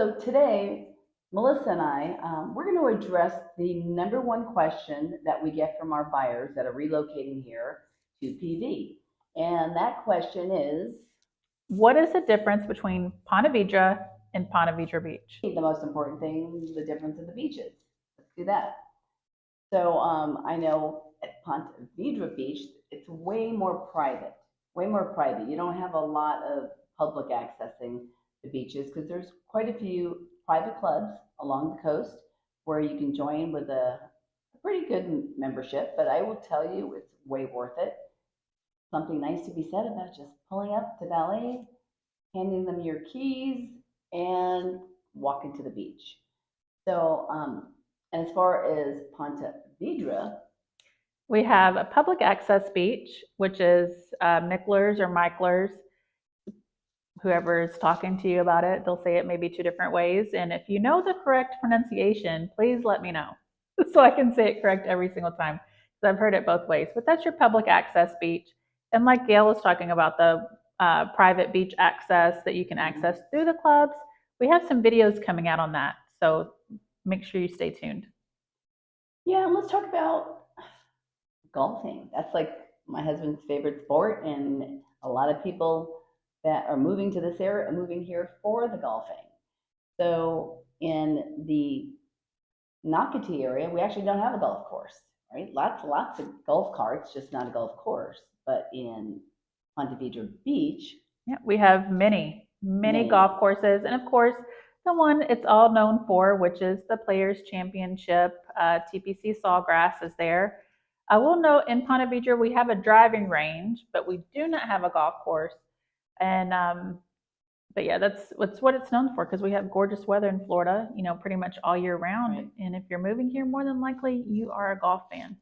So today, Melissa and I, we're going to address the number one question that we get from our buyers that are relocating here to PV. And that question is What is the difference between Ponte Vedra and Ponte Vedra Beach? the most important thing, the difference in the beaches. Let's do that. So I know at Ponte Vedra Beach, it's way more private. You don't have a lot of public accessing the beaches because there's quite a few private clubs along the coast where you can join with a pretty good membership. But I will tell you, it's way worth it. Something nice to be said about just pulling up to valet, handing them your keys, and walking to the beach. So, and as far as Ponte Vedra, We have a public access beach, which is Micklers or Miklers, whoever is talking to you about it. They'll say it maybe two different ways. And if you know the correct pronunciation, please let me know so I can say it correct every single time. Because I've heard it both ways. But that's your public access beach. And like Gail was talking about, the private beach access that you can access through the clubs, we have some videos coming out on that. So make sure you stay tuned. yeah, let's talk about golfing. That's like my husband's favorite sport, and a lot of people that are moving to this area are moving here for the golfing. So in the Nocatee area, we actually don't have a golf course, right? Lots of golf carts, just not a golf course. But in Ponte Vedra Beach, Yeah, we have many many. golf courses, and of course, the one it's all known for, which is the Players Championship. TPC Sawgrass is there. I will note in Ponte Vedra we have a driving range, but we do not have a golf course. And but yeah, that's what it's known for because we have gorgeous weather in Florida, pretty much all year round. Right. And if you're moving here, more than likely you are a golf fan.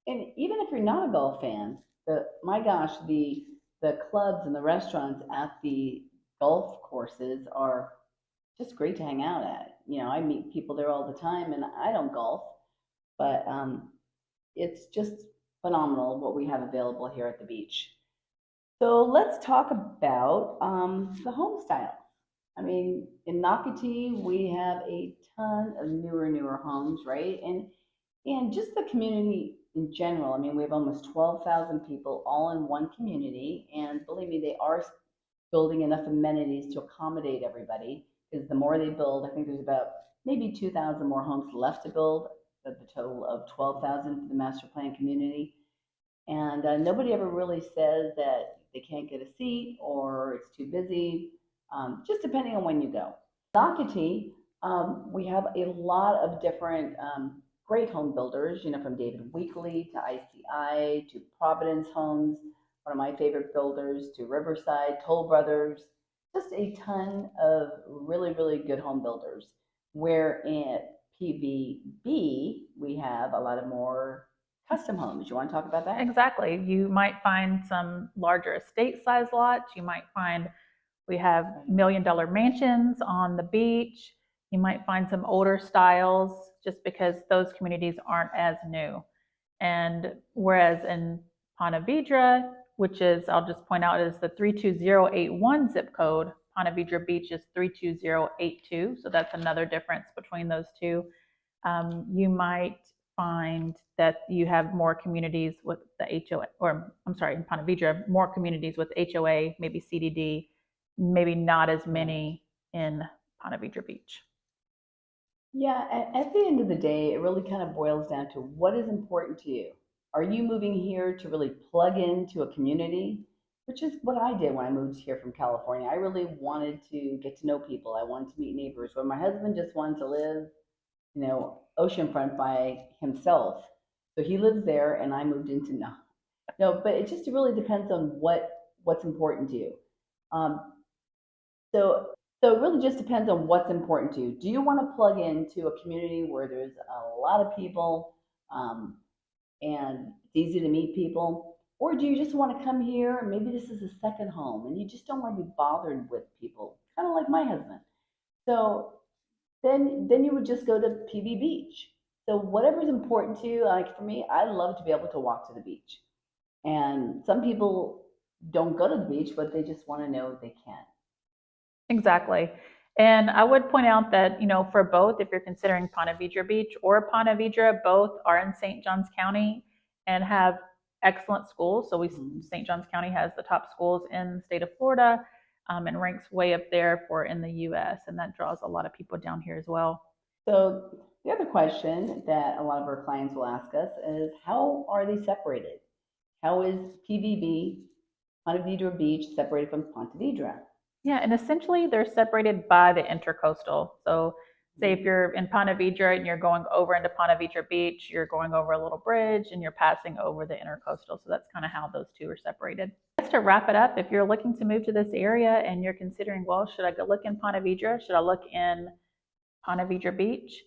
And even if you're not a golf fan, the my gosh, the clubs and the restaurants at the golf courses are just great to hang out at. I meet people there all the time, and I don't golf, but it's just phenomenal what we have available here at the beach. So let's talk about the home styles. I mean, in Nocatee, we have a ton of newer homes, right? And just the community in general. I mean, we have almost 12,000 people all in one community, and believe me, they are building enough amenities to accommodate everybody. Because the more they build, I think there's about maybe 2,000 more homes left to build of the total of 12,000 for the master plan community. And nobody ever really says that they can't get a seat or it's too busy, just depending on when you go. Nocatee, we have a lot of different great home builders, from David Weekley to ICI to Providence Homes, one of my favorite builders, to Riverside, Toll Brothers, just a ton of really good home builders. Where at PVB, we have a lot of more custom homes. You want to talk about that? Exactly. You might find some larger estate size lots. You might find we have $1 million mansions on the beach. You might find some older styles just because those communities aren't as new. And whereas in Ponte Vedra, which is, I'll just point out, is the 32081 zip code, Ponte Vedra Beach is 32082. So that's another difference between those two. You might find that you have more communities with the HOA, or I'm sorry, in Ponte Vedra, more communities with HOA, maybe CDD, maybe not as many in Ponte Vedra Beach. Yeah, at the end of the day, it really kind of boils down to what is important to you. Are you moving here to really plug into a community? Which is what I did when I moved here from California. I really wanted to get to know people. I wanted to meet neighbors. Where my husband just wanted to live, oceanfront by himself. So he lives there, and I moved into no. But it just really depends on what's important to you. Um, so so it really just depends on what's important to you. Do you want to plug into a community where there's a lot of people, and it's easy to meet people? Or do you just want to come here and maybe this is a second home and you just don't want to be bothered with people, kind of like my husband. So then you would just go to PV Beach. So whatever's important to you, like for me, I love to be able to walk to the beach. And some people don't go to the beach, but they just want to know they can. Exactly. And I would point out that, for both, if you're considering Ponte Vedra Beach or Ponte Vedra, both are in St. Johns County and have excellent schools. So St. Johns County has the top schools in the state of Florida, and ranks way up there for in the US. And that draws a lot of people down here as well. So the other question that a lot of our clients will ask us is, how are they separated? How is PVB, Ponte Vedra Beach, separated from Ponte Vedra? Yeah, and essentially they're separated by the intercoastal. So say if you're in Ponte Vedra and you're going over into Ponte Vedra Beach, you're going over a little bridge and you're passing over the intercoastal. So that's kind of how those two are separated. Just to wrap it up, if you're looking to move to this area and you're considering, well, should I go look in Ponte Vedra? Should I look in Ponte Vedra Beach?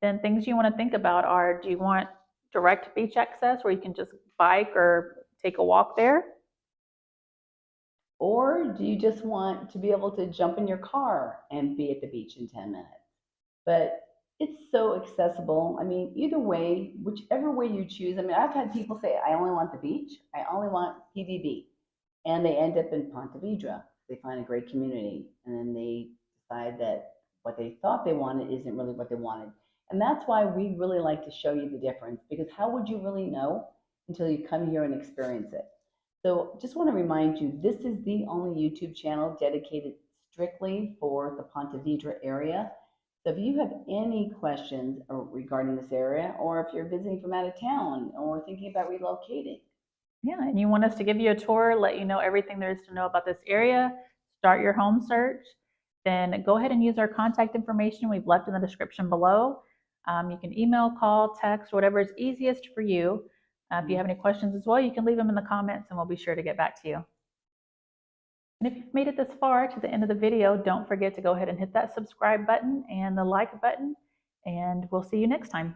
Then things you want to think about are, do you want direct beach access where you can just bike or take a walk there? Or do you just want to be able to jump in your car and be at the beach in 10 minutes? But it's so accessible. I mean, either way, whichever way you choose. I mean, I've had people say, I only want the beach, I only want PVB. And they end up in Ponte Vedra. They find a great community. And then they decide that what they thought they wanted isn't really what they wanted. And that's why we really like to show you the difference, because how would you really know until you come here and experience it? So just want to remind you, this is the only YouTube channel dedicated strictly for the Ponte Vedra area. So if you have any questions regarding this area, or if you're visiting from out of town or thinking about relocating. Yeah, and you want us to give you a tour, let you know everything there is to know about this area, start your home search, then go ahead and use our contact information we've left in the description below. You can email, call, text, whatever is easiest for you. If you have any questions as well, you can leave them in the comments and we'll be sure to get back to you. And if you've made it this far to the end of the video, don't forget to go ahead and hit that subscribe button and the like button, and we'll see you next time.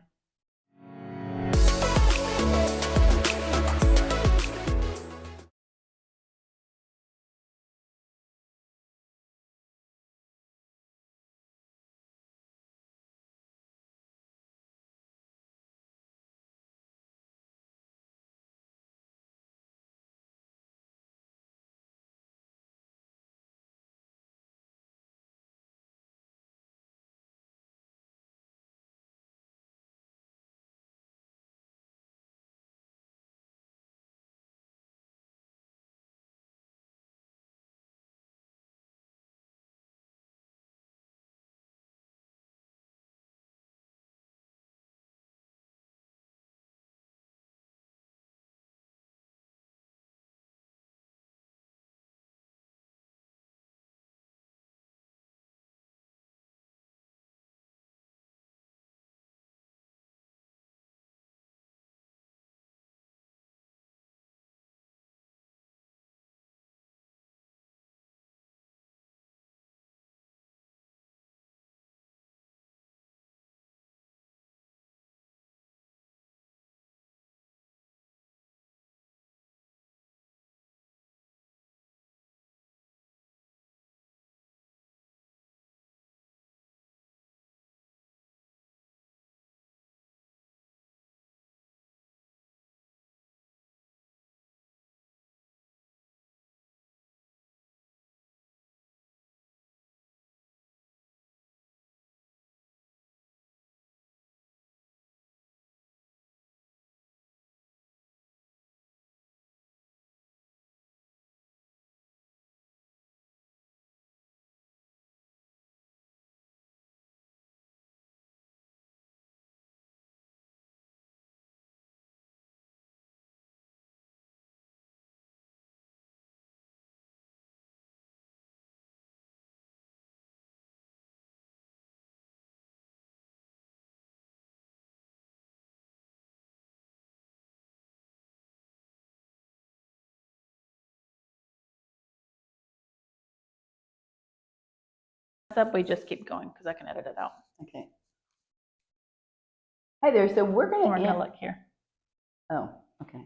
Up, we just keep going because I can edit it out. Okay. Hi there. So we're going to look here. Oh, okay.